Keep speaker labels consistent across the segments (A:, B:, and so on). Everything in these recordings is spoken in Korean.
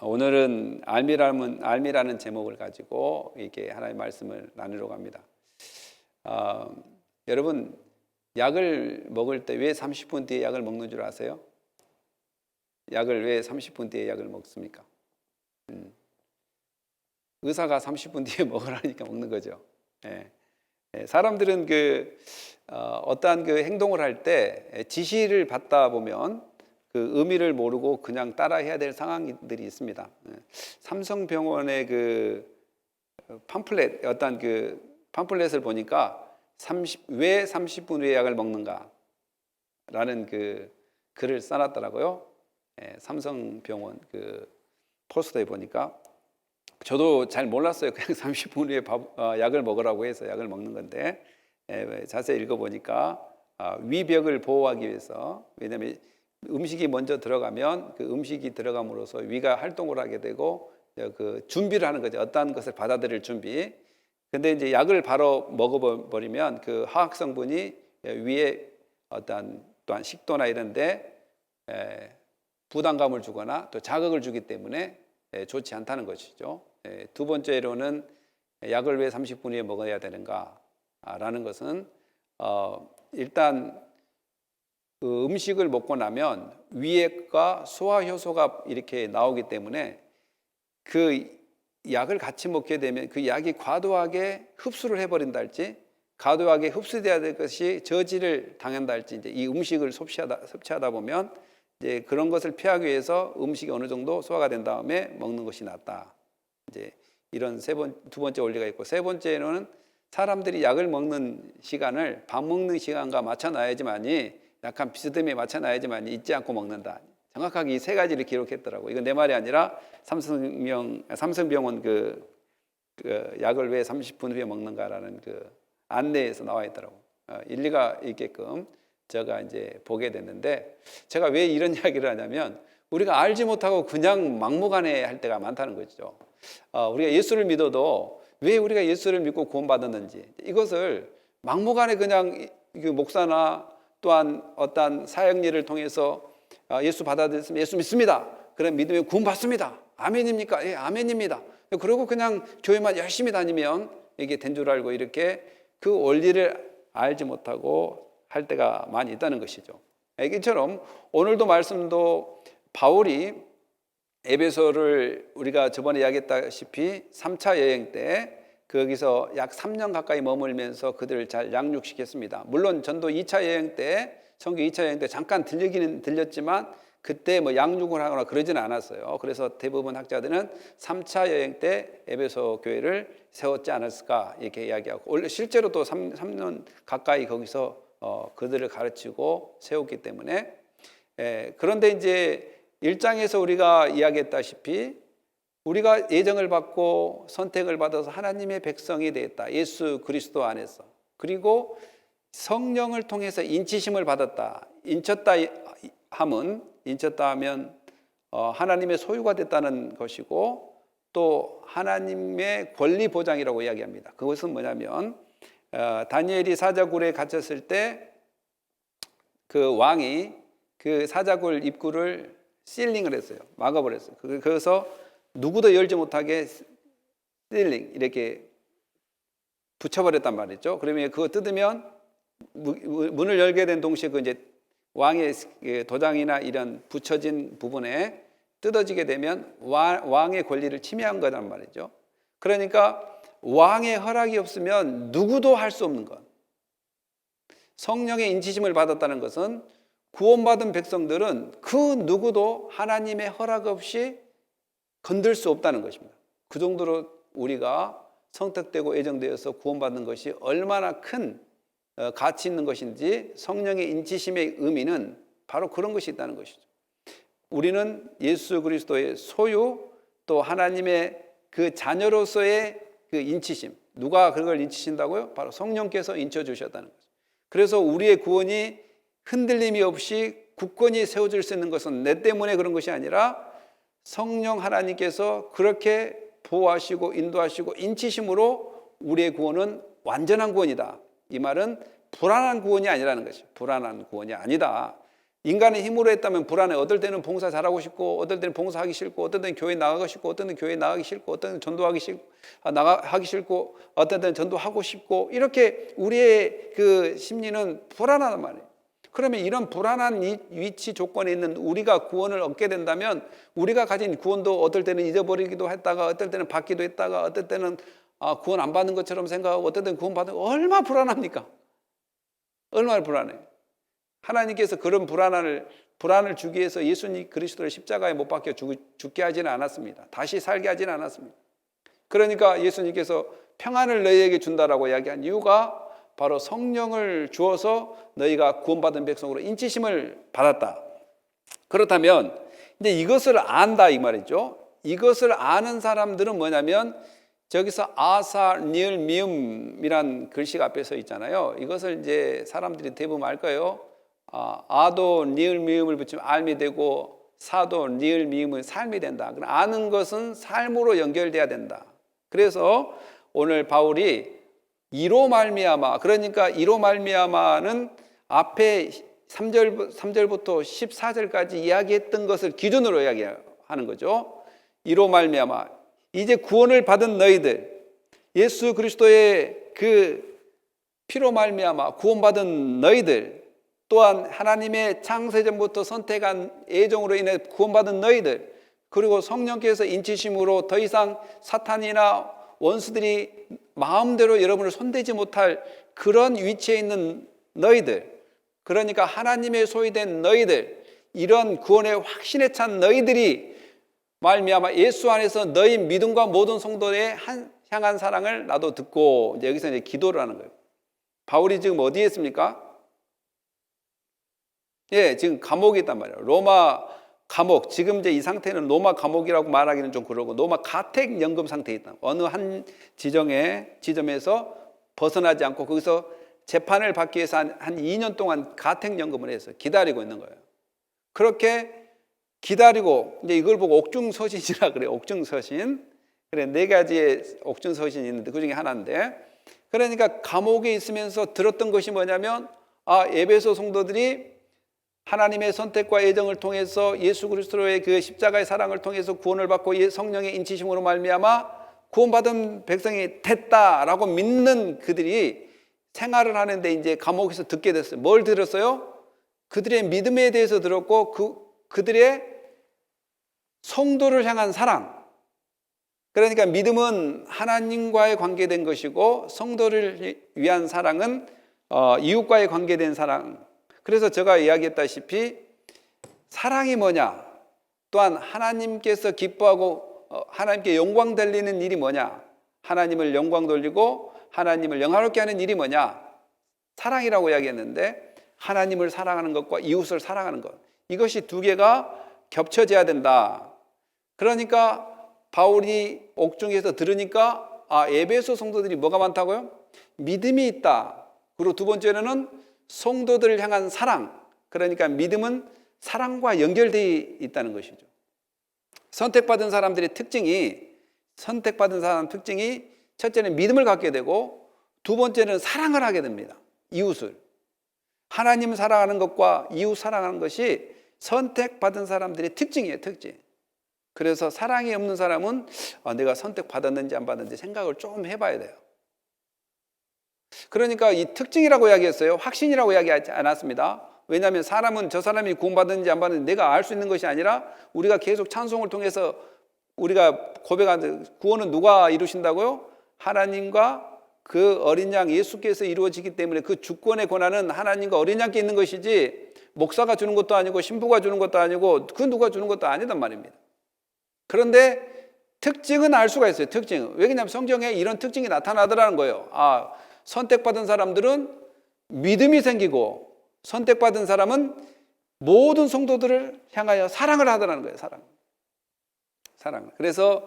A: 오늘은 알미라는 제목을 가지고 이렇게 하나님의 말씀을 나누려고 합니다. 여러분, 약을 먹을 때 왜 30분 뒤에 약을 먹는 줄 아세요? 약을 왜 30분 뒤에 약을 먹습니까? 의사가 30분 뒤에 먹으라니까 먹는 거죠. 사람들은 어떠한 행동을 할 때 지시를 받다 보면 그 의미를 모르고 그냥 따라해야 될 상황들이 있습니다. 삼성병원의 팜플렛, 어떤 팜플렛을 보니까 왜 30분 후에 약을 먹는가? 라는 글을 써놨더라고요. 삼성병원 포스터에 보니까. 저도 잘 몰랐어요. 그냥 30분 후에 약을 먹으라고 해서 약을 먹는 건데, 자세히 읽어보니까 위벽을 보호하기 위해서, 왜냐하면 음식이 먼저 들어가면 그 음식이 들어감으로써 위가 활동을 하게 되고 준비를 하는 거죠. 어떠한 것을 받아들일 준비. 근데 이제 약을 바로 먹어버리면 그 화학 성분이 위에 또한 식도나 이런데 부담감을 주거나 또 자극을 주기 때문에 좋지 않다는 것이죠. 두 번째로는 약을 왜 30분 후에 먹어야 되는가라는 것은 일단 음식을 먹고 나면 위액과 소화효소가 이렇게 나오기 때문에 그 약을 같이 먹게 되면 그 약이 과도하게 흡수를 해버린다 할지, 과도하게 흡수돼야 될 것이 저지를 당한다 할지, 이제 이 음식을 섭취하다 보면 이제 그런 것을 피하기 위해서 음식이 어느 정도 소화가 된 다음에 먹는 것이 낫다. 이제 이런 두 번째 원리가 있고, 세 번째는 사람들이 약을 먹는 시간을 밥 먹는 시간과 맞춰놔야지만이, 약간 비스듬히 맞춰놔야지만이 잊지 않고 먹는다. 정확하게 이 세 가지를 기록했더라고. 이건 내 말이 아니라 삼성병원 약을 왜 30분 후에 먹는가라는 안내에서 나와 있더라고. 일리가 있게끔 제가 이제 보게 됐는데, 제가 왜 이런 이야기를 하냐면 우리가 알지 못하고 그냥 막무가내 할 때가 많다는 거죠. 우리가 예수를 믿어도 왜 우리가 예수를 믿고 구원받았는지, 이것을 막무가내 그냥 목사나 또한 어떠한 사역일을 통해서 예수 받아들였으면 예수 믿습니다. 그럼 믿으면 구원받습니다. 아멘입니까? 예, 아멘입니다. 그리고 그냥 교회만 열심히 다니면 이게 된 줄 알고 이렇게 그 원리를 알지 못하고 할 때가 많이 있다는 것이죠. 이처럼 오늘도 말씀도 바울이 에베소를 우리가 저번에 이야기했다시피 3차 여행 때 거기서 약 3년 가까이 머물면서 그들을 잘 양육시켰습니다. 물론 전도 2차 여행 때, 선교 2차 여행 때 잠깐 들리기는 들렸지만 그때 양육을 하거나 그러지는 않았어요. 그래서 대부분 학자들은 3차 여행 때 에베소 교회를 세웠지 않았을까 이렇게 이야기하고, 원래 실제로 또 3년 가까이 거기서 그들을 가르치고 세웠기 때문에, 그런데 이제 1장에서 우리가 이야기했다시피 우리가 예정을 받고 선택을 받아서 하나님의 백성이 되었다. 예수 그리스도 안에서. 그리고 성령을 통해서 인치심을 받았다. 인쳤다 하면 하나님의 소유가 됐다는 것이고, 또 하나님의 권리 보장이라고 이야기합니다. 그것은 뭐냐면 다니엘이 사자굴에 갇혔을 때 그 왕이 그 사자굴 입구를 실링을 했어요. 막아버렸어요. 그래서 누구도 열지 못하게 실링 이렇게 붙여버렸단 말이죠. 그러면 그거 뜯으면 문을 열게 된 동시에 이제 왕의 도장이나 이런 붙여진 부분에 뜯어지게 되면 왕의 권리를 침해한 거란 말이죠. 그러니까 왕의 허락이 없으면 누구도 할 수 없는 것. 성령의 인치심을 받았다는 것은 구원받은 백성들은 그 누구도 하나님의 허락 없이 건들 수 없다는 것입니다. 그 정도로 우리가 선택되고 예정되어서 구원받는 것이 얼마나 큰 가치 있는 것인지, 성령의 인치심의 의미는 바로 그런 것이 있다는 것이죠. 우리는 예수 그리스도의 소유, 또 하나님의 그 자녀로서의 그 인치심. 누가 그걸 인치신다고요? 바로 성령께서 인쳐주셨다는 거죠. 그래서 우리의 구원이 흔들림이 없이 굳건히 세워질 수 있는 것은 내 때문에 그런 것이 아니라 성령 하나님께서 그렇게 보호하시고 인도하시고 인치심으로 우리의 구원은 완전한 구원이다. 이 말은 불안한 구원이 아니라는 것이죠. 불안한 구원이 아니다. 인간의 힘으로 했다면 불안해. 어떨 때는 봉사 잘하고 싶고, 어떨 때는 봉사하기 싫고, 어떨 때는 교회 나가고 싶고, 어떨 때는 교회 나가기 싫고, 어떨 때는 전도하기 싫고, 하기 싫고, 어떨 때는 전도하고 싶고, 이렇게 우리의 그 심리는 불안하단 말이에요. 그러면 이런 불안한 위치 조건에 있는 우리가 구원을 얻게 된다면 우리가 가진 구원도 어떨 때는 잊어버리기도 했다가, 어떨 때는 받기도 했다가, 어떨 때는 구원 안 받는 것처럼 생각하고, 어떨 때는 구원 받는 거 얼마나 불안합니까? 얼마나 불안해요. 하나님께서 그런 불안을 주기 위해서 예수님 그리스도를 십자가에 못 박혀 죽게 하지는 않았습니다. 다시 살게 하지는 않았습니다. 그러니까 예수님께서 평안을 너희에게 준다라고 이야기한 이유가 바로 성령을 주어서 너희가 구원받은 백성으로 인치심을 받았다. 그렇다면 이제 이것을 안다 이 말이죠. 이것을 아는 사람들은 뭐냐면 저기서 아사, 니을, 미음이란 글씨가 앞에 서 있잖아요. 이것을 이제 사람들이 대부분 알 거예요. 아도 니을, 미음을 붙이면 알미 되고 사도 니을, 미음은 삶이 된다. 아는 것은 삶으로 연결돼야 된다. 그래서 오늘 바울이 이로 말미암아, 그러니까 이로 말미암아는 앞에 3절부터 14절까지 이야기했던 것을 기준으로 이야기하는 거죠. 이로 말미암아, 이제 구원을 받은 너희들, 예수 그리스도의 그 피로 말미암아 구원받은 너희들, 또한 하나님의 창세전부터 선택한 애정으로 인해 구원받은 너희들, 그리고 성령께서 인치심으로 더 이상 사탄이나 원수들이 마음대로 여러분을 손대지 못할 그런 위치에 있는 너희들, 그러니까 하나님의 소유된 너희들, 이런 구원의 확신에 찬 너희들이 말미암아 예수 안에서 너희 믿음과 모든 성도의 향한 사랑을 나도 듣고, 여기서 이제 기도를 하는 거예요. 바울이 지금 어디에 있습니까? 예, 지금 감옥에 있단 말이에요. 로마 감옥, 지금 이제 이 상태는 로마 감옥이라고 말하기는 좀 그러고 로마 가택 연금 상태에 있다. 어느 한 지점에서 벗어나지 않고 거기서 재판을 받기 위해서 한 2년 동안 가택 연금을 해서 기다리고 있는 거예요. 그렇게 기다리고 이제 이걸 보고 옥중서신이라 그래요. 옥중서신. 그래, 4가지의 옥중서신이 있는데 그 중에 하나인데, 그러니까 감옥에 있으면서 들었던 것이 뭐냐면 에베소 성도들이 하나님의 선택과 애정을 통해서 예수 그리스도의 그 십자가의 사랑을 통해서 구원을 받고 성령의 인치심으로 말미암아 구원받은 백성이 됐다라고 믿는 그들이 생활을 하는데 이제 감옥에서 듣게 됐어요. 뭘 들었어요? 그들의 믿음에 대해서 들었고 그들의 성도를 향한 사랑. 그러니까 믿음은 하나님과의 관계된 것이고 성도를 위한 사랑은 이웃과의 관계된 사랑. 그래서 제가 이야기했다시피 사랑이 뭐냐, 또한 하나님께서 기뻐하고 하나님께 영광 돌리는 일이 뭐냐, 하나님을 영광 돌리고 하나님을 영화롭게 하는 일이 뭐냐, 사랑이라고 이야기했는데 하나님을 사랑하는 것과 이웃을 사랑하는 것, 이것이 두 개가 겹쳐져야 된다. 그러니까 바울이 옥중에서 들으니까 에베소 성도들이 뭐가 많다고요? 믿음이 있다. 그리고 두 번째로는 성도들을 향한 사랑, 그러니까 믿음은 사랑과 연결되어 있다는 것이죠. 선택받은 사람 특징이 첫째는 믿음을 갖게 되고 두 번째는 사랑을 하게 됩니다. 이웃을. 하나님을 사랑하는 것과 이웃 사랑하는 것이 선택받은 사람들의 특징이에요. 특징. 그래서 사랑이 없는 사람은 내가 선택받았는지 안 받았는지 생각을 좀 해봐야 돼요. 그러니까 이 특징이라고 이야기했어요. 확신이라고 이야기하지 않았습니다. 왜냐하면 사람은 저 사람이 구원받았는지 안 받았는지 내가 알 수 있는 것이 아니라 우리가 계속 찬송을 통해서 우리가 고백하는 구원은 누가 이루신다고요? 하나님과 그 어린 양 예수께서 이루어지기 때문에 그 주권의 권한은 하나님과 어린 양께 있는 것이지 목사가 주는 것도 아니고 신부가 주는 것도 아니고 그 누가 주는 것도 아니단 말입니다. 그런데 특징은 알 수가 있어요. 특징은. 왜냐하면 성경에 이런 특징이 나타나더라는 거예요. 선택받은 사람들은 믿음이 생기고 선택받은 사람은 모든 성도들을 향하여 사랑을 하더라는 거예요. 사랑. 그래서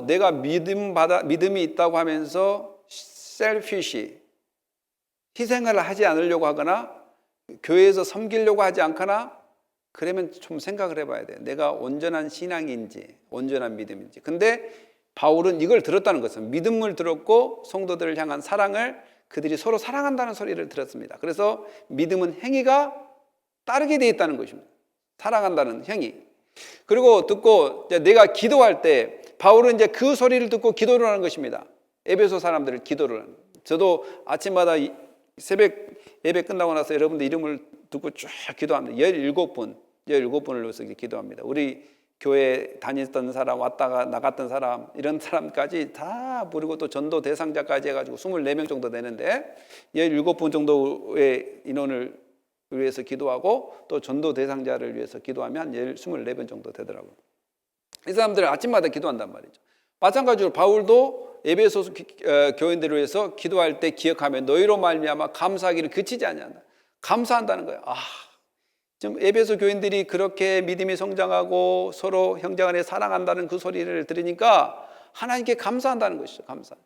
A: 내가 믿음이 있다고 하면서 셀피시, 희생을 하지 않으려고 하거나 교회에서 섬기려고 하지 않거나 그러면 좀 생각을 해봐야 돼요. 내가 온전한 신앙인지 온전한 믿음인지. 근데 바울은 이걸 들었다는 것은 믿음을 들었고 성도들을 향한 사랑을, 그들이 서로 사랑한다는 소리를 들었습니다. 그래서 믿음은 행위가 따르게 돼 있다는 것입니다. 사랑한다는 형이. 그리고 듣고 내가 기도할 때 바울은 이제 그 소리를 듣고 기도를 하는 것입니다. 에베소 사람들을 기도를 하는. 저도 아침마다 새벽 예배 끝나고 나서 여러분들 이름을 듣고 쭉 기도합니다. 17분을 위해서 기도합니다. 우리 교회 다녔던 사람, 왔다가 나갔던 사람, 이런 사람까지 다 부르고 또 전도 대상자까지 해가지고 24명 정도 되는데 17분 정도의 인원을 위해서 기도하고 또 전도 대상자를 위해서 기도하면 24번 정도 되더라고요. 이 사람들은 아침마다 기도한단 말이죠. 마찬가지로 바울도 에베소 교인들을 위해서 기도할 때 기억하며 너희로 말미암아 감사하기를 그치지 아니한다. 감사한다는 거예요. 지금 에베소 교인들이 그렇게 믿음이 성장하고 서로 형제간에 사랑한다는 그 소리를 들으니까 하나님께 감사한다는 것이죠. 감사.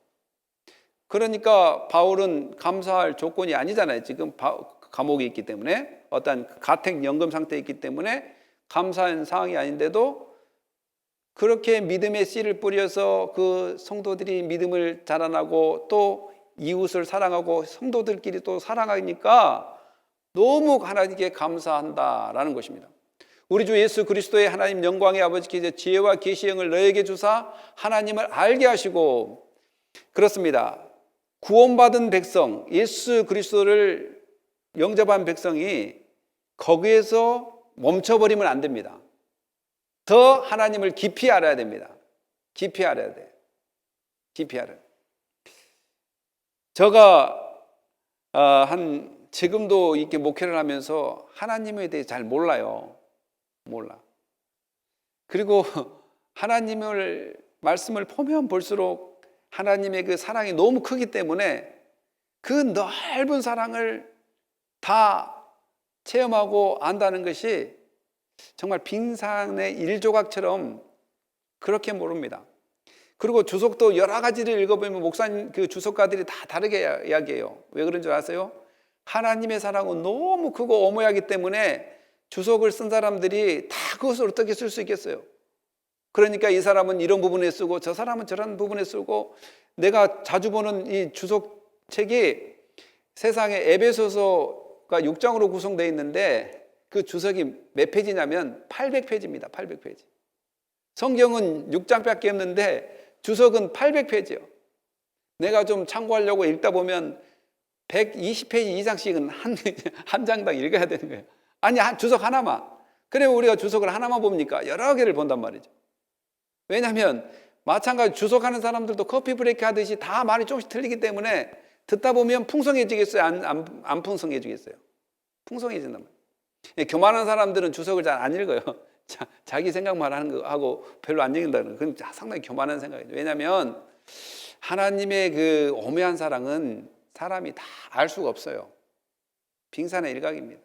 A: 그러니까 바울은 감사할 조건이 아니잖아요. 지금 감옥에 있기 때문에 어떤 가택 연금 상태에 있기 때문에 감사한 상황이 아닌데도 그렇게 믿음의 씨를 뿌려서 그 성도들이 믿음을 자라나고 또 이웃을 사랑하고 성도들끼리 또 사랑하니까 너무 하나님께 감사한다라는 것입니다. 우리 주 예수 그리스도의 하나님 영광의 아버지께서 지혜와 계시의 영을 너에게 주사 하나님을 알게 하시고, 그렇습니다. 구원받은 백성, 예수 그리스도를 영접한 백성이 거기에서 멈춰버리면 안 됩니다. 더 하나님을 깊이 알아야 됩니다. 깊이 알아야 돼요. 깊이 알아야 돼요. 제가 지금도 이렇게 목회를 하면서 하나님에 대해 잘 몰라요. 몰라. 그리고 하나님을 말씀을 보면 볼수록 하나님의 그 사랑이 너무 크기 때문에 그 넓은 사랑을 다 체험하고 안다는 것이 정말 빙산의 일조각처럼 그렇게 모릅니다. 그리고 주석도 여러 가지를 읽어보면 목사님 그 주석가들이 다 다르게 이야기해요. 왜 그런 줄 아세요? 하나님의 사랑은 너무 크고 어마어마하기 때문에 주석을 쓴 사람들이 다 그것을 어떻게 쓸 수 있겠어요? 그러니까 이 사람은 이런 부분에 쓰고 저 사람은 저런 부분에 쓰고, 내가 자주 보는 이 주석책이 세상에 에베소서가 6장으로 구성되어 있는데 그 주석이 몇 페이지냐면 800페이지입니다. 800페이지. 성경은 6장밖에 없는데 주석은 800페이지요. 내가 좀 참고하려고 읽다 보면 120페이지 이상씩은 한 장당 읽어야 되는 거예요. 아니, 주석 하나만. 그러면 우리가 주석을 하나만 봅니까? 여러 개를 본단 말이죠. 왜냐하면 마찬가지 주석하는 사람들도 커피 브레이크 하듯이 다 말이 조금씩 틀리기 때문에 듣다 보면 풍성해지겠어요? 안 풍성해지겠어요? 풍성해진단 말이에요. 교만한 사람들은 주석을 잘 안 읽어요. 자기 생각만 하는 거 하고 별로 안 읽는다는 거. 그건 상당히 교만한 생각이죠. 왜냐하면 하나님의 그 오묘한 사랑은 사람이 다 알 수가 없어요. 빙산의 일각입니다.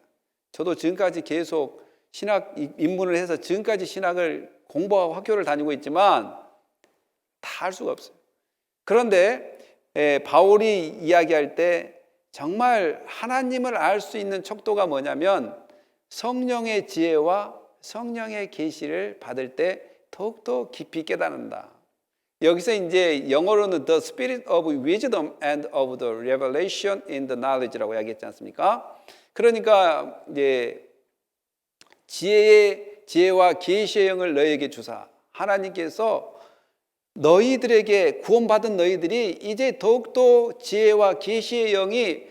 A: 저도 지금까지 계속 신학 입문을 해서 지금까지 신학을 공부하고 학교를 다니고 있지만 다 알 수가 없어요. 그런데 바울이 이야기할 때 정말 하나님을 알 수 있는 척도가 뭐냐면 성령의 지혜와 성령의 계시를 받을 때 더욱더 깊이 깨닫는다. 여기서 이제 영어로는 the spirit of wisdom and of the revelation in the knowledge라고 이야기했지 않습니까? 그러니까 이제 지혜와 계시의 영을 너희에게 주사, 하나님께서 너희들에게 구원받은 너희들이 이제 더욱더 지혜와 계시의 영이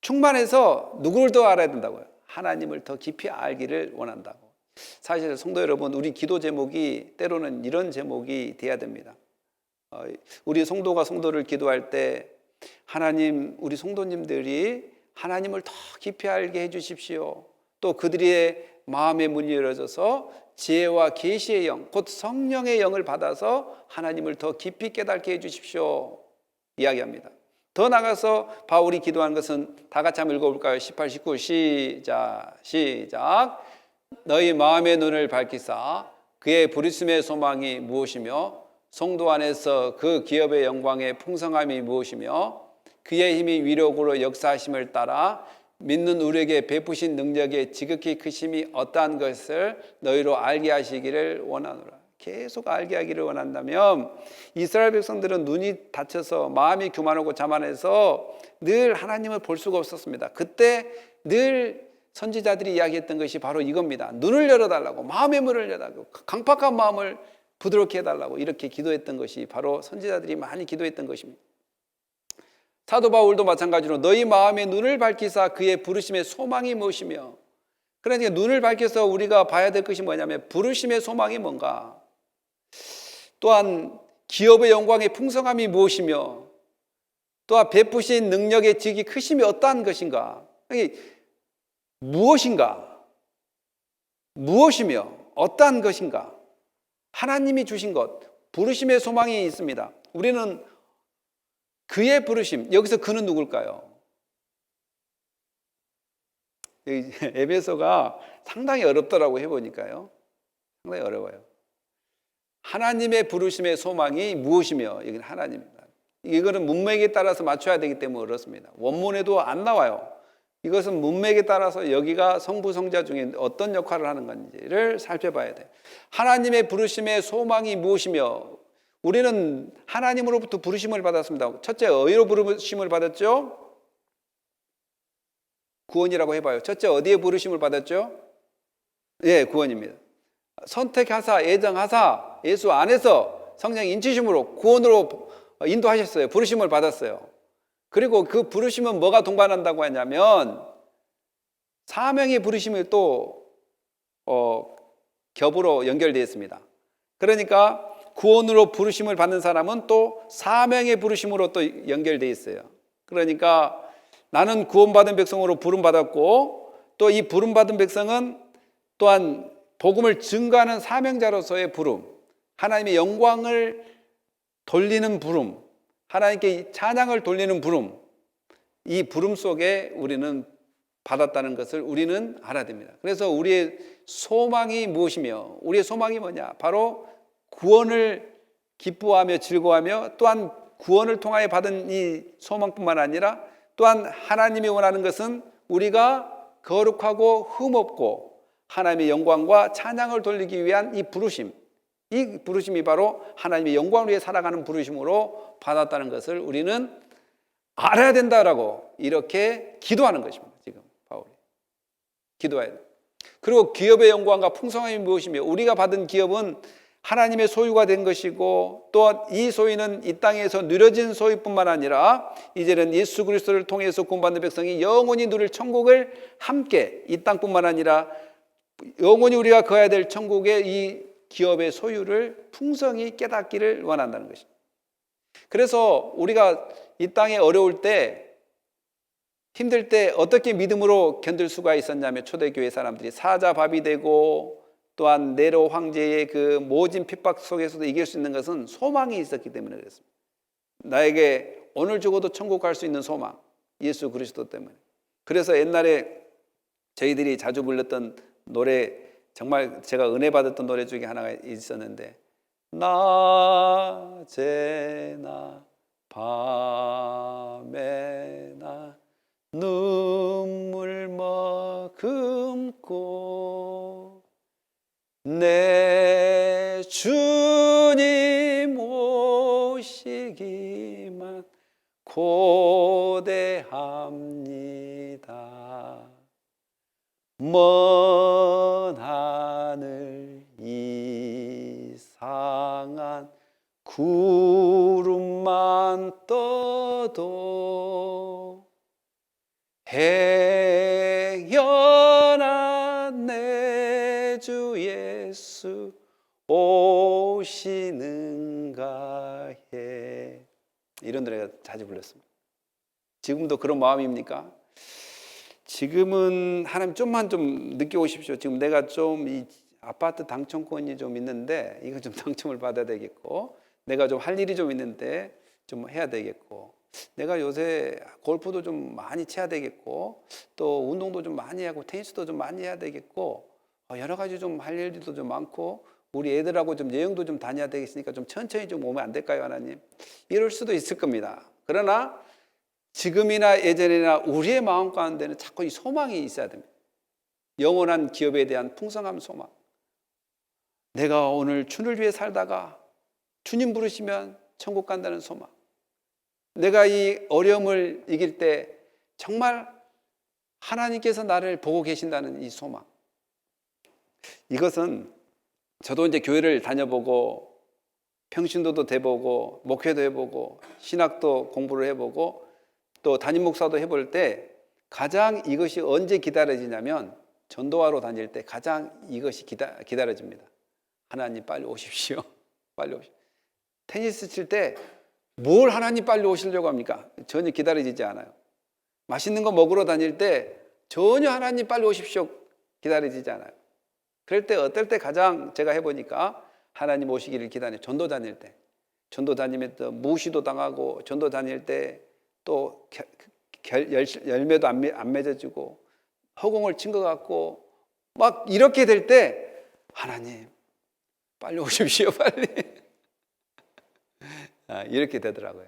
A: 충만해서 누구를 더 알아야 된다고요? 하나님을 더 깊이 알기를 원한다고. 사실 성도 여러분, 우리 기도 제목이 때로는 이런 제목이 돼야 됩니다. 우리 성도가 성도를 기도할 때 하나님, 우리 성도님들이 하나님을 더 깊이 알게 해주십시오. 또 그들의 마음의 문이 열어져서 지혜와 계시의 영, 곧 성령의 영을 받아서 하나님을 더 깊이 깨닫게 해주십시오 이야기합니다. 더 나가서 바울이 기도한 것은 다 같이 한번 읽어볼까요? 18, 19 시작. 너희 마음의 눈을 밝히사 그의 부르심의 소망이 무엇이며 성도 안에서 그 기업의 영광의 풍성함이 무엇이며 그의 힘이 위력으로 역사하심을 따라 믿는 우리에게 베푸신 능력의 지극히 크심이 어떠한 것을 너희로 알게 하시기를 원하노라. 계속 알게 하기를 원한다면 이스라엘 백성들은 눈이 닫혀서 마음이 교만하고 자만해서 늘 하나님을 볼 수가 없었습니다. 그때 늘 선지자들이 이야기했던 것이 바로 이겁니다. 눈을 열어달라고, 마음의 문을 열어달라고, 강팍한 마음을 부드럽게 해달라고 이렇게 기도했던 것이 바로 선지자들이 많이 기도했던 것입니다. 사도 바울도 마찬가지로 너희 마음의 눈을 밝히사 그의 부르심의 소망이 무엇이며, 그러니까 눈을 밝혀서 우리가 봐야 될 것이 뭐냐면 부르심의 소망이 뭔가, 또한 기업의 영광의 풍성함이 무엇이며, 또한 베푸신 능력의 직이 크심이 어떠한 것인가, 무엇인가, 무엇이며 어떠한 것인가, 하나님이 주신 것, 부르심의 소망이 있습니다. 우리는 그의 부르심, 여기서 그는 누굴까요? 에베소가 상당히 어렵더라고 해보니까요. 상당히 어려워요. 하나님의 부르심의 소망이 무엇이며, 여기는 하나님입니다. 이거는 문맥에 따라서 맞춰야 되기 때문에 어렵습니다. 원문에도 안 나와요. 이것은 문맥에 따라서 여기가 성부 성자 중에 어떤 역할을 하는 건지를 살펴봐야 돼요. 하나님의 부르심의 소망이 무엇이며, 우리는 하나님으로부터 부르심을 받았습니다. 첫째, 어디로 부르심을 받았죠? 구원이라고 해봐요. 첫째, 어디에 부르심을 받았죠? 예, 구원입니다. 선택하사, 애정하사, 예수 안에서 성령 인치심으로 구원으로 인도하셨어요. 부르심을 받았어요. 그리고 그 부르심은 뭐가 동반한다고 하냐면 사명의 부르심이 또 겹으로 연결되어 있습니다. 그러니까 구원으로 부르심을 받는 사람은 또 사명의 부르심으로 또 연결되어 있어요. 그러니까 나는 구원받은 백성으로 부름받았고, 또 이 부름받은 백성은 또한 복음을 증거하는 사명자로서의 부름, 하나님의 영광을 돌리는 부름, 하나님께 찬양을 돌리는 부름, 이 부름 속에 우리는 받았다는 것을 우리는 알아야 됩니다. 그래서 우리의 소망이 무엇이며, 우리의 소망이 뭐냐? 바로 구원을 기뻐하며 즐거워하며, 또한 구원을 통하여 받은 이 소망뿐만 아니라 또한 하나님이 원하는 것은 우리가 거룩하고 흠없고 하나님의 영광과 찬양을 돌리기 위한 이 부르심, 이 부르심이 바로 하나님의 영광을 위해 살아가는 부르심으로 받았다는 것을 우리는 알아야 된다라고 이렇게 기도하는 것입니다. 지금 바울이 기도해야 돼요. 그리고 기업의 영광과 풍성함이 무엇이며, 우리가 받은 기업은 하나님의 소유가 된 것이고, 또 이 소유는 이 땅에서 누려진 소유뿐만 아니라 이제는 예수 그리스도를 통해서 구원받는 백성이 영원히 누릴 천국을 함께, 이 땅뿐만 아니라 영원히 우리가 거해야 될 천국의 이 기업의 소유를 풍성히 깨닫기를 원한다는 것입니다. 그래서 우리가 이 땅에 어려울 때, 힘들 때 어떻게 믿음으로 견딜 수가 있었냐면, 초대교회 사람들이 사자밥이 되고 또한 네로 황제의 그 모진 핍박 속에서도 이길 수 있는 것은 소망이 있었기 때문에 그렇습니다. 나에게 오늘 죽어도 천국 갈 수 있는 소망, 예수 그리스도 때문에. 그래서 옛날에 저희들이 자주 불렀던 노래, 정말 제가 은혜 받았던 노래 중에 하나가 있었는데, 낮에나 밤에나 눈물 머금고 내 주님 오시기만 고대합니다. 먼 하늘 이상한 구름만 떠도 행여나 내 주 예수 오시는가 해. 이런 노래가 자주 불렀습니다. 지금도 그런 마음입니까? 지금은 하나님 좀만 좀 늦게 오십시오. 지금 내가 좀 이 아파트 당첨권이 좀 있는데 이거 좀 당첨을 받아야 되겠고, 내가 좀 할 일이 좀 있는데 좀 해야 되겠고, 내가 요새 골프도 좀 많이 쳐야 되겠고, 또 운동도 좀 많이 하고 테니스도 좀 많이 해야 되겠고, 여러 가지 좀 할 일도 좀 많고, 우리 애들하고 좀 여행도 좀 다녀야 되겠으니까 좀 천천히 좀 오면 안 될까요, 하나님? 이럴 수도 있을 겁니다. 그러나 지금이나 예전이나 우리의 마음 가운데는 자꾸 이 소망이 있어야 됩니다. 영원한 기업에 대한 풍성한 소망. 내가 오늘 주를 위해 살다가 주님 부르시면 천국 간다는 소망. 내가 이 어려움을 이길 때 정말 하나님께서 나를 보고 계신다는 이 소망. 이것은 저도 이제 교회를 다녀보고 평신도도 돼보고 목회도 해보고 신학도 공부를 해보고 또 담임 목사도 해볼 때 가장 이것이 언제 기다려지냐면 전도하러 다닐 때 가장 이것이 기다려집니다. 하나님 빨리 오십시오. 빨리 오십시오. 테니스 칠 때 뭘 하나님 빨리 오시려고 합니까? 전혀 기다려지지 않아요. 맛있는 거 먹으러 다닐 때 전혀 하나님 빨리 오십시오 기다려지지 않아요. 그럴 때 어떨 때 가장 제가 해보니까 하나님 오시기를 기다려요. 전도 다닐 때. 전도 다니면 또 무시도 당하고 전도 다닐 때 또 열매도 안 맺어지고 허공을 친 것 같고 막 이렇게 될 때 하나님 빨리 오십시오 빨리 이렇게 되더라고요.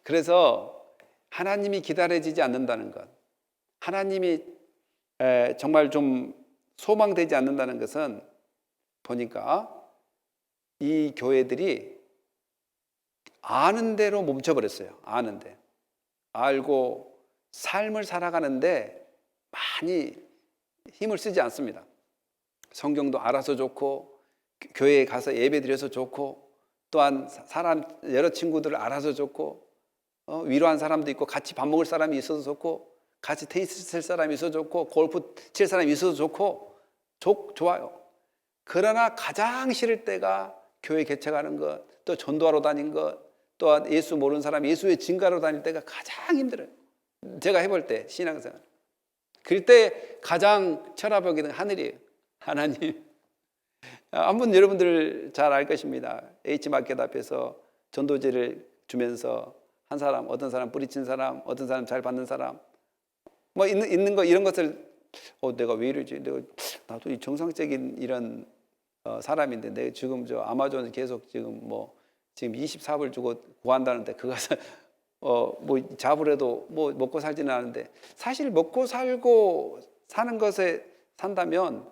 A: 그래서 하나님이 기다려지지 않는다는 것, 하나님이 정말 좀 소망되지 않는다는 것은 보니까 이 교회들이 아는 대로 멈춰버렸어요. 아는 대. 알고 삶을 살아가는데 많이 힘을 쓰지 않습니다. 성경도 알아서 좋고 교회에 가서 예배 드려서 좋고 또한 사람 여러 친구들을 알아서 좋고 위로한 사람도 있고 같이 밥 먹을 사람이 있어서 좋고 같이 테니스 칠 사람이 있어서 좋고 골프 칠 사람이 있어서 좋고 좋아요. 그러나 가장 싫을 때가 교회 개척하는 것, 또 전도하러 다닌 것, 또한 예수 모르는 사람 예수의 증가로 다닐 때가 가장 힘들어요. 제가 해볼 때 신앙생활. 그럴 때 가장 철학적인 하늘이에요. 하나님. 한번 여러분들 잘 알 것입니다. H마켓 앞에서 전도제를 주면서 한 사람, 어떤 사람 뿌리친 사람, 어떤 사람 잘 받는 사람, 뭐 있는 거 이런 것을 내가 왜 이러지? 나도 이 정상적인 이런 사람인데 내가 지금 저 아마존 계속 지금 24불 주고 구한다는데 그것을 뭐 잡으래도 뭐 먹고 살지는 않은데 사실 먹고 살고 사는 것에 산다면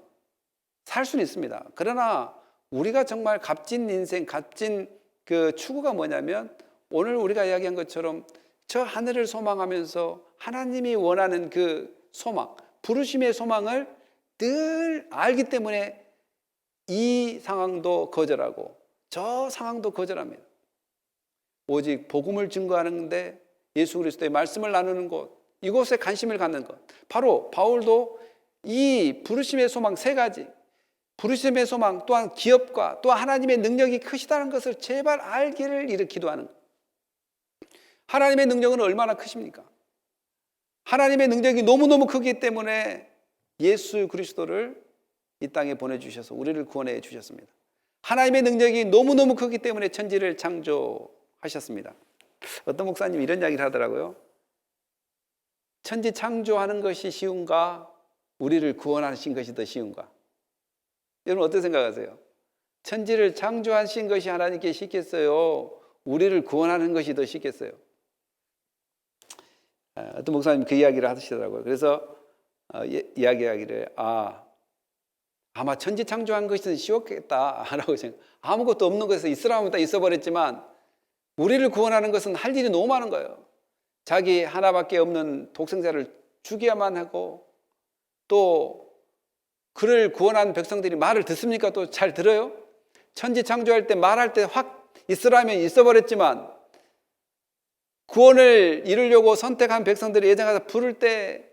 A: 살 수는 있습니다. 그러나 우리가 정말 값진 인생, 값진 그 추구가 뭐냐면 오늘 우리가 이야기한 것처럼 저 하늘을 소망하면서 하나님이 원하는 그 소망, 부르심의 소망을 늘 알기 때문에 이 상황도 거절하고 저 상황도 거절합니다. 오직 복음을 증거하는데 예수 그리스도의 말씀을 나누는 곳, 이곳에 관심을 갖는 것. 바로 바울도 이 부르심의 소망 세 가지, 부르심의 소망 또한 기업과 또 하나님의 능력이 크시다는 것을 제발 알기를 이렇게 기도하는 것. 하나님의 능력은 얼마나 크십니까? 하나님의 능력이 너무너무 크기 때문에 예수 그리스도를 이 땅에 보내주셔서 우리를 구원해 주셨습니다. 하나님의 능력이 너무너무 크기 때문에 천지를 창조하셨습니다. 어떤 목사님이 이런 이야기를 하더라고요. 천지 창조하는 것이 쉬운가? 우리를 구원하신 것이 더 쉬운가? 여러분 어떻게 생각하세요? 천지를 창조하신 것이 하나님께 쉽겠어요? 우리를 구원하는 것이 더 쉽겠어요? 어떤 목사님 그 이야기를 하시더라고요. 그래서 이야기하기를 아마 천지 창조한 것이 쉬웠겠다라고 생각. 아무것도 없는 것에서 있으라면 다 있어버렸지만 우리를 구원하는 것은 할 일이 너무 많은 거예요. 자기 하나밖에 없는 독생자를 죽여야만 하고 또 그를 구원한 백성들이 말을 듣습니까? 또 잘 들어요? 천지 창조할 때 말할 때 확 있으라면 있어버렸지만 구원을 이루려고 선택한 백성들이 예정하다 부를 때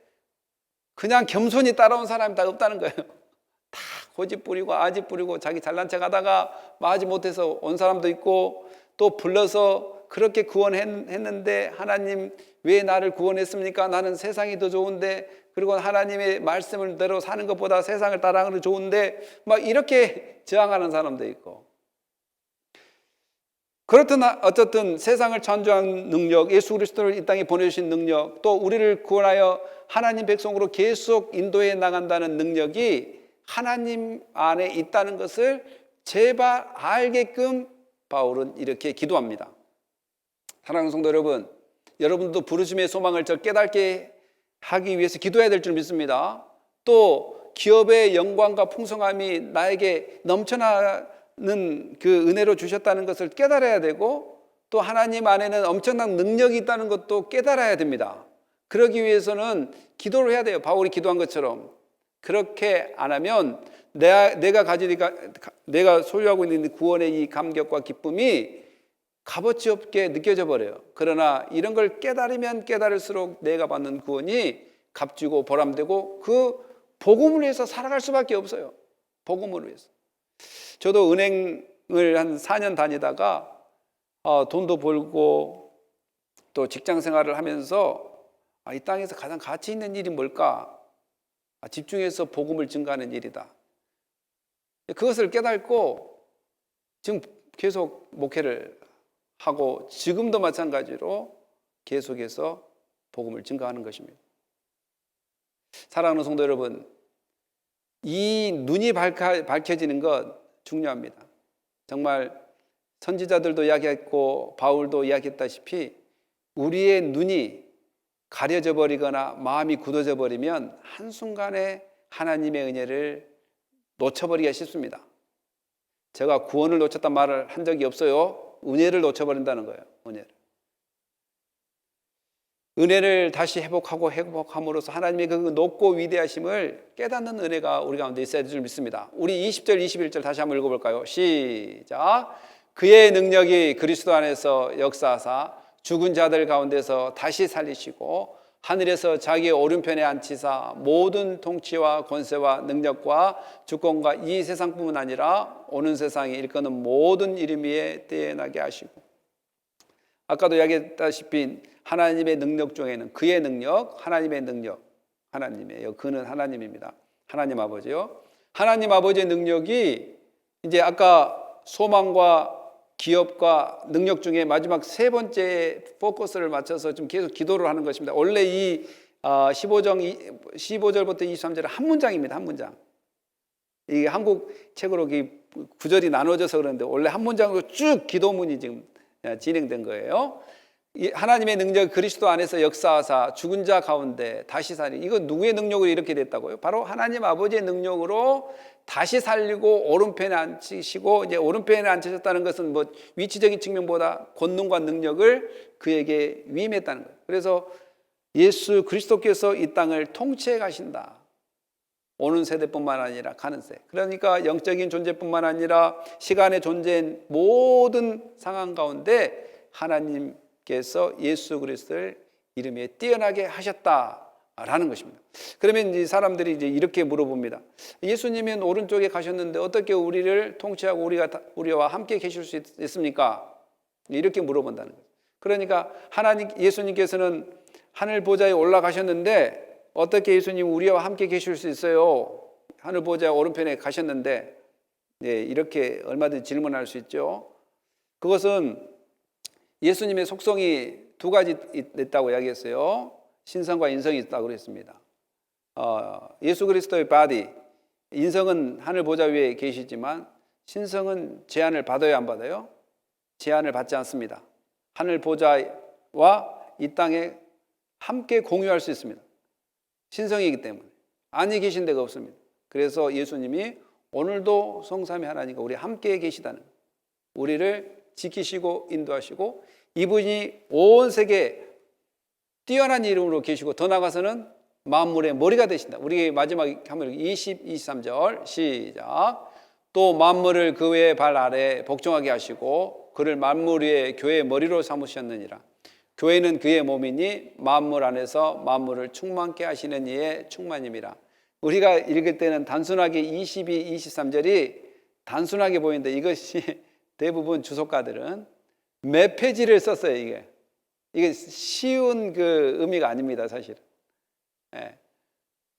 A: 그냥 겸손히 따라온 사람이 다 없다는 거예요. 다 고집 부리고 아집 부리고 자기 잘난 척 하다가 마지 못해서 온 사람도 있고 또 불러서 그렇게 구원했는데 하나님 왜 나를 구원했습니까? 나는 세상이 더 좋은데 그리고 하나님의 말씀을 대로 사는 것보다 세상을 따라하는 게 좋은데 막 이렇게 저항하는 사람도 있고 그렇든 어쨌든 세상을 창조한 능력, 예수 그리스도를 이 땅에 보내주신 능력, 또 우리를 구원하여 하나님 백성으로 계속 인도해 나간다는 능력이 하나님 안에 있다는 것을 제발 알게끔 바울은 이렇게 기도합니다. 사랑하는 성도 여러분, 여러분도 부르심의 소망을 저 깨닫게 하기 위해서 기도해야 될 줄 믿습니다. 또 기업의 영광과 풍성함이 나에게 넘쳐나는 그 은혜로 주셨다는 것을 깨달아야 되고 또 하나님 안에는 엄청난 능력이 있다는 것도 깨달아야 됩니다. 그러기 위해서는 기도를 해야 돼요. 바울이 기도한 것처럼. 그렇게 안 하면 내가 소유하고 있는 구원의 이 감격과 기쁨이 값어치 없게 느껴져 버려요. 그러나 이런 걸 깨달으면 깨달을수록 내가 받는 구원이 값지고 보람되고 그 복음을 위해서 살아갈 수밖에 없어요. 복음을 위해서. 저도 은행을 한 4년 다니다가 돈도 벌고 또 직장 생활을 하면서 이 땅에서 가장 가치 있는 일이 뭘까? 집중해서 복음을 증가하는 일이다. 그것을 깨닫고 지금 계속 목회를 하고 지금도 마찬가지로 계속해서 복음을 증가하는 것입니다. 사랑하는 성도 여러분, 이 눈이 밝혀지는 것 중요합니다. 정말 선지자들도 이야기했고 바울도 이야기했다시피 우리의 눈이 가려져 버리거나 마음이 굳어져 버리면 한순간에 하나님의 은혜를 놓쳐버리기가 쉽습니다. 제가 구원을 놓쳤단 말을 한 적이 없어요. 은혜를 놓쳐버린다는 거예요. 은혜를 다시 회복함으로써 하나님의 그 높고 위대하심을 깨닫는 은혜가 우리 가운데 있어야 될 줄 믿습니다. 우리 20절 21절 다시 한번 읽어볼까요? 시작. 그의 능력이 그리스도 안에서 역사하사 죽은 자들 가운데서 다시 살리시고 하늘에서 자기의 오른편에 앉히사 모든 통치와 권세와 능력과 주권과 이 세상뿐만 아니라 오는 세상에 일컫는 모든 이름 위에 뛰어나게 하시고, 아까도 이야기했다시피 하나님의 능력 중에는 그의 능력, 하나님의 능력, 하나님이에요. 그는 하나님입니다. 하나님 아버지요. 하나님 아버지의 능력이 이제 아까 소망과 기업과 능력 중에 마지막 세 번째 포커스를 맞춰서 좀 계속 기도를 하는 것입니다. 원래 이 15절부터 23절은 한 문장입니다. 한 문장. 이게 한국 책으로 구절이 나눠져서 그러는데 원래 한 문장으로 쭉 기도문이 지금 진행된 거예요. 하나님의 능력 그리스도 안에서 역사하사 죽은 자 가운데 다시 살리. 이거 누구의 능력으로 이렇게 됐다고요? 바로 하나님 아버지의 능력으로 다시 살리고 오른편에 앉히시고, 이제 오른편에 앉히셨다는 것은 뭐 위치적인 측면보다 권능과 능력을 그에게 위임했다는 거예요. 그래서 예수 그리스도께서 이 땅을 통치해 가신다. 오는 세대뿐만 아니라 가는 세대. 그러니까 영적인 존재뿐만 아니라 시간의 존재인 모든 상황 가운데 하나님께서 예수 그리스도를 이름에 뛰어나게 하셨다라는 것입니다. 그러면 이제 사람들이 이제 이렇게 물어봅니다. 예수님은 오른쪽에 가셨는데 어떻게 우리를 통치하고 우리와 함께 계실 수 있습니까? 이렇게 물어본다는 거예요. 그러니까 예수님께서는 하늘 보좌에 올라가셨는데 어떻게 예수님 우리와 함께 계실 수 있어요? 하늘 보좌 오른편에 가셨는데, 이렇게 얼마든지 질문할 수 있죠. 그것은 예수님의 속성이 두 가지 있다고 이야기했어요. 신성과 인성이 있다고 그랬습니다. 예수 그리스도의 바디, 인성은 하늘 보좌 위에 계시지만 신성은 제한을 받아요, 안 받아요? 제한을 받지 않습니다. 하늘 보좌와 이 땅에 함께 공유할 수 있습니다. 신성이기 때문에 안에 계신 데가 없습니다. 그래서 예수님이 오늘도 성삼위 하나님과 우리 함께 계시다는, 우리를 지키시고 인도하시고 이분이 온 세계에 뛰어난 이름으로 계시고 더 나아가서는 만물의 머리가 되신다. 우리 마지막 한번 20, 23절 시작. 또 만물을 그의 발 아래 복종하게 하시고 그를 만물 위에 교회의 머리로 삼으셨느니라. 교회는 그의 몸이니 만물 안에서 만물을 충만케 하시는 이의 충만임이라. 우리가 읽을 때는 단순하게 22, 23절이 단순하게 보이는데 이것이 대부분 주석가들은 몇 페이지를 썼어요. 이게 쉬운 그 의미가 아닙니다, 사실은.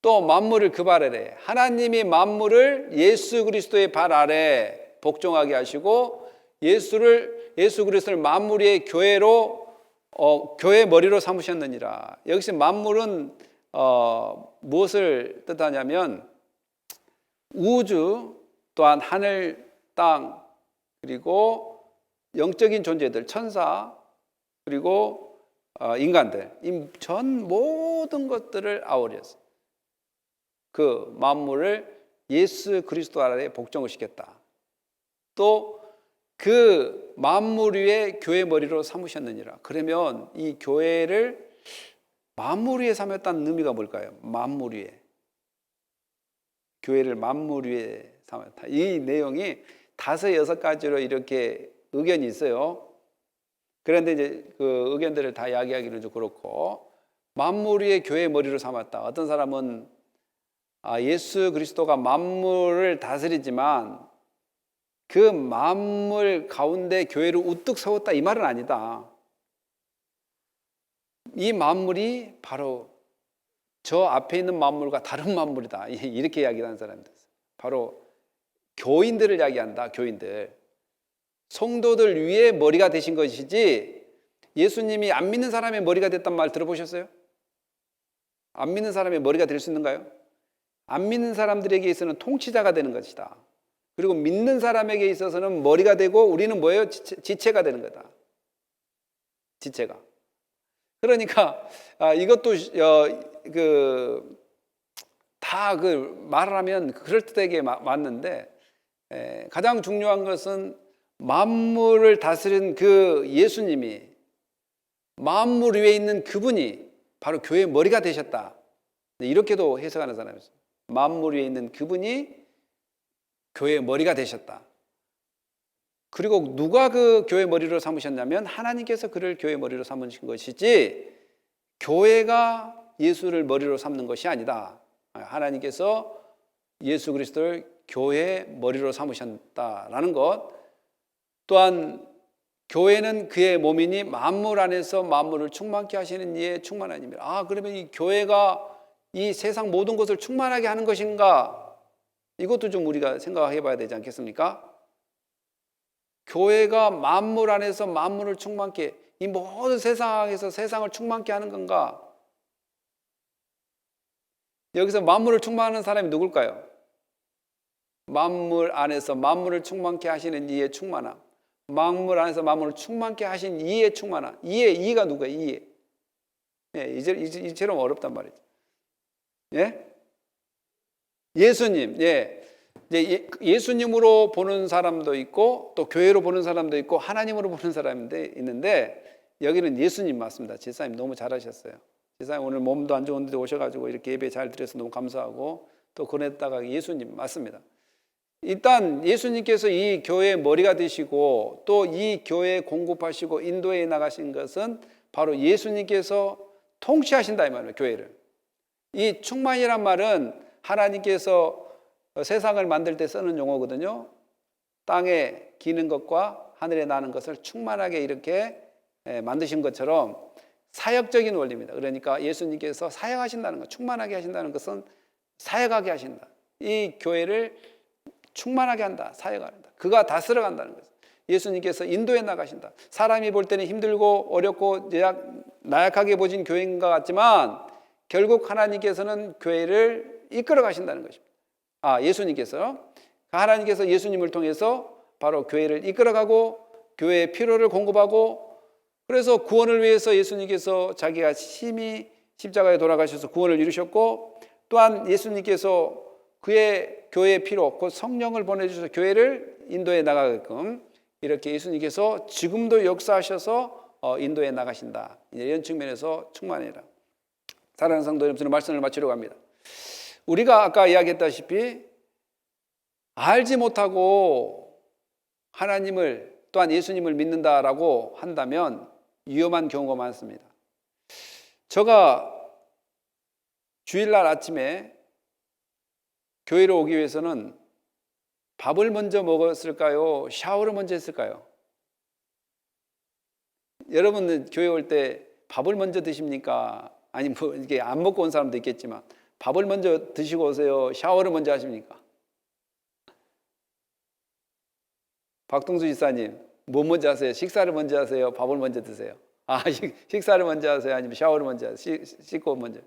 A: 또 만물을 그 발 아래, 하나님이 만물을 예수 그리스도의 발 아래 복종하게 하시고 예수 그리스도를 만물 위의 교회로 교회 머리로 삼으셨느니라. 여기서 만물은 무엇을 뜻하냐면 우주 또한 하늘, 땅, 그리고 영적인 존재들, 천사, 그리고 인간들, 이 전 모든 것들을 아우렸어요. 그 만물을 예수 그리스도 아래 복종을 시켰다. 또 그 만물 위에 교회 머리로 삼으셨느니라. 그러면 이 교회를 만물 위에 삼았다는 의미가 뭘까요? 만물 위에. 교회를 만물 위에 삼았다. 이 내용이 5, 6가지로 이렇게 의견이 있어요. 그런데 이제 그 의견들을 다 이야기하기는 좀 그렇고, 만물 위에 교회의 머리로 삼았다. 어떤 사람은 예수 그리스도가 만물을 다스리지만 그 만물 가운데 교회를 우뚝 세웠다, 이 말은 아니다. 이 만물이 바로 저 앞에 있는 만물과 다른 만물이다, 이렇게 이야기하는 사람들, 바로 교인들을 이야기한다. 교인들, 성도들 위에 머리가 되신 것이지, 예수님이 안 믿는 사람의 머리가 됐단 말 들어보셨어요? 안 믿는 사람의 머리가 될 수 있는가요? 안 믿는 사람들에게 있어서는 통치자가 되는 것이다. 그리고 믿는 사람에게 있어서는 머리가 되고, 우리는 뭐예요? 지체가 되는 거다. 지체가. 그러니까 이것도 다 말을 하면 그럴듯하게 맞는데, 가장 중요한 것은 만물을 다스린 그 예수님이, 만물 위에 있는 그분이 바로 교회의 머리가 되셨다, 이렇게도 해석하는 사람이 있어요. 만물 위에 있는 그분이 교회의 머리가 되셨다. 그리고 누가 그 교회 머리로 삼으셨냐면 하나님께서 그를 교회 머리로 삼으신 것이지, 교회가 예수를 머리로 삼는 것이 아니다. 하나님께서 예수 그리스도를 교회의 머리로 삼으셨다라는 것. 또한 교회는 그의 몸이니 만물 안에서 만물을 충만케 하시는 이의 충만한 힘이라. 그러면 이 교회가 이 세상 모든 것을 충만하게 하는 것인가? 이것도 좀 우리가 생각해 봐야 되지 않겠습니까? 교회가 만물 안에서 만물을 충만케, 이 모든 세상에서 세상을 충만케 하는 건가? 여기서 만물을 충만하는 사람이 누굴까요? 만물 안에서 만물을 충만케 하시는 이의 충만함. 만물 안에서 만물을 충만케 하신 이의 충만함. 이가 누구예요? 이의. 이처럼 어렵단 말이죠. 예? 예수님. 예수님으로 보는 사람도 있고, 또 교회로 보는 사람도 있고, 하나님으로 보는 사람도 있는데, 여기는 예수님 맞습니다. 지사님 너무 잘하셨어요. 지사님 오늘 몸도 안 좋은데 오셔가지고 이렇게 예배 잘 드려서 너무 감사하고, 또 그랬다가 예수님 맞습니다. 일단 예수님께서 이 교회의 머리가 되시고, 또 이 교회에 공급하시고 인도해 나가신 것은 바로 예수님께서 통치하신다 이 말이에요. 교회를. 이 충만이란 말은 하나님께서 세상을 만들 때 쓰는 용어거든요. 땅에 기는 것과 하늘에 나는 것을 충만하게 이렇게 만드신 것처럼 사역적인 원리입니다. 그러니까 예수님께서 사역하신다는 것, 충만하게 하신다는 것은 사역하게 하신다. 이 교회를 충만하게 한다, 사역한다. 그가 다스려 간다는 거죠. 예수님께서 인도해 나가신다. 사람이 볼 때는 힘들고 어렵고 나약하게 보진 교회인 것 같지만, 결국 하나님께서는 교회를 이끌어 가신다는 것입니다. 하나님께서 예수님을 통해서 바로 교회를 이끌어가고 교회의 필요를 공급하고, 그래서 구원을 위해서 예수님께서 자기가 심히 십자가에 돌아가셔서 구원을 이루셨고, 또한 예수님께서 그의 교회의 필요, 곧 성령을 보내주셔서 교회를 인도해 나가게끔 이렇게 예수님께서 지금도 역사하셔서 인도해 나가신다. 이런 측면에서 충만해라. 사랑하는 성도 여러분, 말씀을 마치려고 합니다. 우리가 아까 이야기했다시피 알지 못하고 하나님을, 또한 예수님을 믿는다라고 한다면 위험한 경우가 많습니다. 제가 주일날 아침에 교회로 오기 위해서는 밥을 먼저 먹었을까요? 샤워를 먼저 했을까요? 여러분은 교회 올 때 밥을 먼저 드십니까? 아니 이게 안 먹고 온 사람도 있겠지만, 밥을 먼저 드시고 오세요? 샤워를 먼저 하십니까? 박동수 지사님, 뭐 먼저 하세요? 식사를 먼저 하세요? 밥을 먼저 드세요? 식사를 먼저 하세요? 아니면 샤워를 먼저 하세요? 씻고 먼저?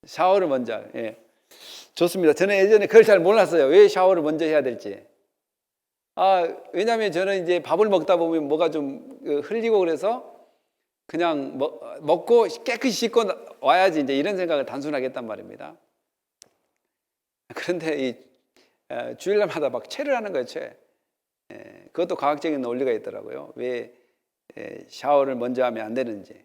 A: 샤워를 먼저. 예. 좋습니다. 저는 예전에 그걸 잘 몰랐어요. 왜 샤워를 먼저 해야 될지. 왜냐하면 저는 이제 밥을 먹다 보면 뭐가 좀 흘리고 그래서 그냥 먹고 깨끗이 씻고 와야지, 이제 이런 생각을 단순하게 했단 말입니다. 그런데 주일날마다 막 체를 하는 거예요, 체. 그것도 과학적인 논리가 있더라고요. 왜 샤워를 먼저 하면 안 되는지.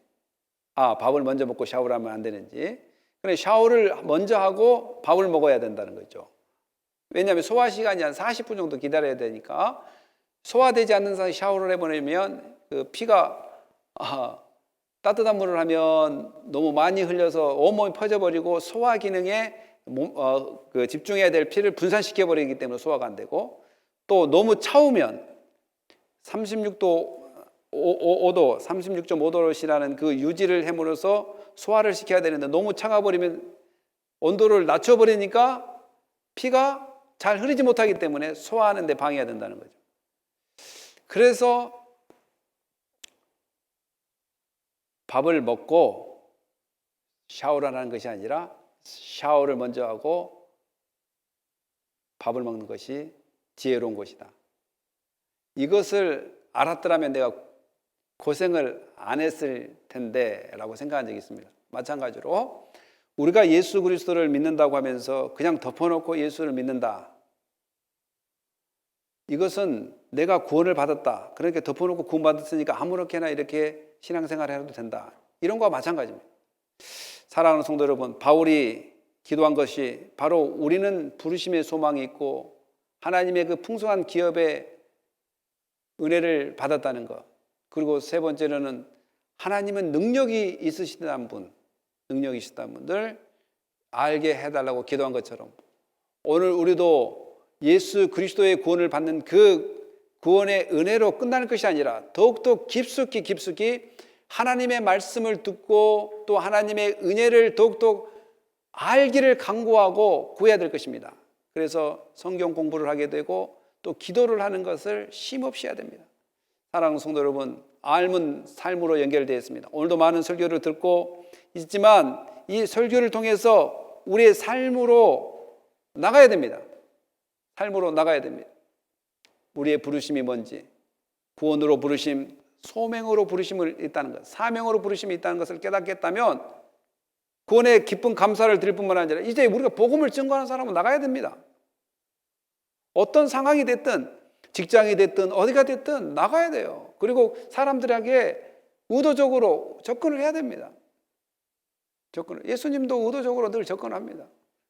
A: 밥을 먼저 먹고 샤워를 하면 안 되는지. 근데 샤워를 먼저 하고 밥을 먹어야 된다는 거죠. 왜냐하면 소화 시간이 한 40분 정도 기다려야 되니까 소화되지 않는 사이 샤워를 해버리면 그 피가 따뜻한 물을 하면 너무 많이 흘려서 온몸이 퍼져버리고 소화 기능에 집중해야 될 피를 분산시켜 버리기 때문에 소화가 안 되고, 또 너무 차우면 36도 5도, 36.5도씨라는 그 유지를 해물어서 소화를 시켜야 되는데 너무 차가버리면 온도를 낮춰버리니까 피가 잘 흐르지 못하기 때문에 소화하는 데 방해가 된다는 거죠. 그래서 밥을 먹고 샤워를 하는 것이 아니라 샤워를 먼저 하고 밥을 먹는 것이 지혜로운 것이다. 이것을 알았더라면 내가 고생을 안 했을 텐데 라고 생각한 적이 있습니다. 마찬가지로 우리가 예수 그리스도를 믿는다고 하면서 그냥 덮어놓고 예수를 믿는다, 이것은 내가 구원을 받았다, 그렇게 덮어놓고 구원받았으니까 아무렇게나 이렇게 신앙생활을 해도 된다, 이런 거와 마찬가지입니다. 사랑하는 성도 여러분, 바울이 기도한 것이 바로 우리는 부르심의 소망이 있고 하나님의 그 풍성한 기업의 은혜를 받았다는 것, 그리고 세 번째로는 하나님은 능력이 있으시다는 분, 능력이 있으시다는 분들 알게 해달라고 기도한 것처럼 오늘 우리도 예수 그리스도의 구원을 받는 그 구원의 은혜로 끝나는 것이 아니라 더욱더 깊숙이 하나님의 말씀을 듣고 또 하나님의 은혜를 더욱더 알기를 간구하고 구해야 될 것입니다. 그래서 성경 공부를 하게 되고 또 기도를 하는 것을 쉼없이 해야 됩니다. 사랑하는 성도 여러분, 알면 삶으로 연결되어 있습니다. 오늘도 많은 설교를 듣고 있지만 이 설교를 통해서 우리의 삶으로 나가야 됩니다. 삶으로 나가야 됩니다. 우리의 부르심이 뭔지, 구원으로 부르심, 소명으로 부르심을 있다는 것, 사명으로 부르심이 있다는 것을 깨닫겠다면 구원의 기쁜 감사를 드릴 뿐만 아니라 이제 우리가 복음을 증거하는 사람은 나가야 됩니다. 어떤 상황이 됐든 직장이 됐든 어디가 됐든 나가야 돼요. 그리고 사람들에게 의도적으로 접근을 해야 됩니다. 예수님도 의도적으로 늘 접근합니다.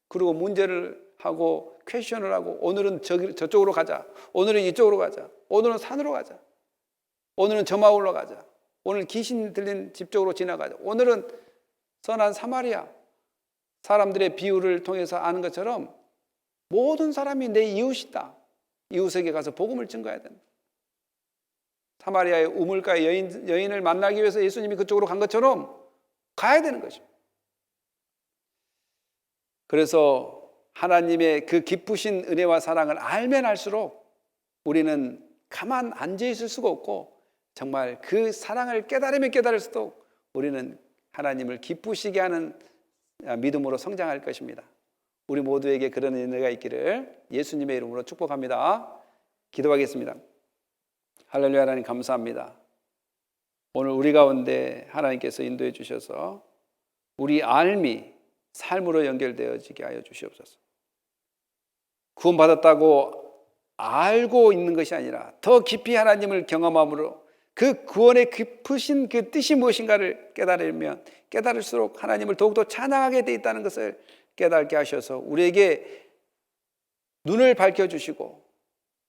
A: 그리고 문제를 하고 퀘션을 하고 오늘은 저쪽으로 가자, 오늘은 이쪽으로 가자, 오늘은 산으로 가자, 오늘은 저 마을로 가자, 오늘 귀신 들린 집 쪽으로 지나가자, 오늘은 선한 사마리아, 사람들의 비유를 통해서 아는 것처럼 모든 사람이 내 이웃이다, 이웃에게 가서 복음을 증거해야 된다. 사마리아의 우물가의 여인을 만나기 위해서 예수님이 그쪽으로 간 것처럼 가야 되는 것입니다. 그래서 하나님의 그 기쁘신 은혜와 사랑을 알면 알수록 우리는 가만 앉아 있을 수가 없고 정말 그 사랑을 깨달으면 깨달을수록 우리는 하나님을 기쁘시게 하는 믿음으로 성장할 것입니다. 우리 모두에게 그런 은혜가 있기를 예수님의 이름으로 축복합니다. 기도하겠습니다. 할렐루야. 하나님 감사합니다. 오늘 우리 가운데 하나님께서 인도해 주셔서 우리 삶이 삶으로 연결되어지게 하여 주시옵소서. 구원받았다고 알고 있는 것이 아니라 더 깊이 하나님을 경험함으로 그 구원의 깊으신 그 뜻이 무엇인가를 깨달으면 깨달을수록 하나님을 더욱더 찬양하게 돼 있다는 것을 깨닫게 하셔서 우리에게 눈을 밝혀주시고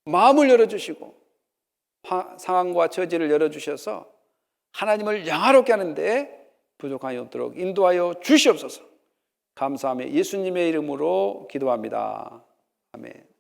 A: 마음을 열어주시고 상황과 처지를 열어주셔서 하나님을 영화롭게 하는데 부족함이 없도록 인도하여 주시옵소서. 감사하며 예수님의 이름으로 기도합니다. 아멘.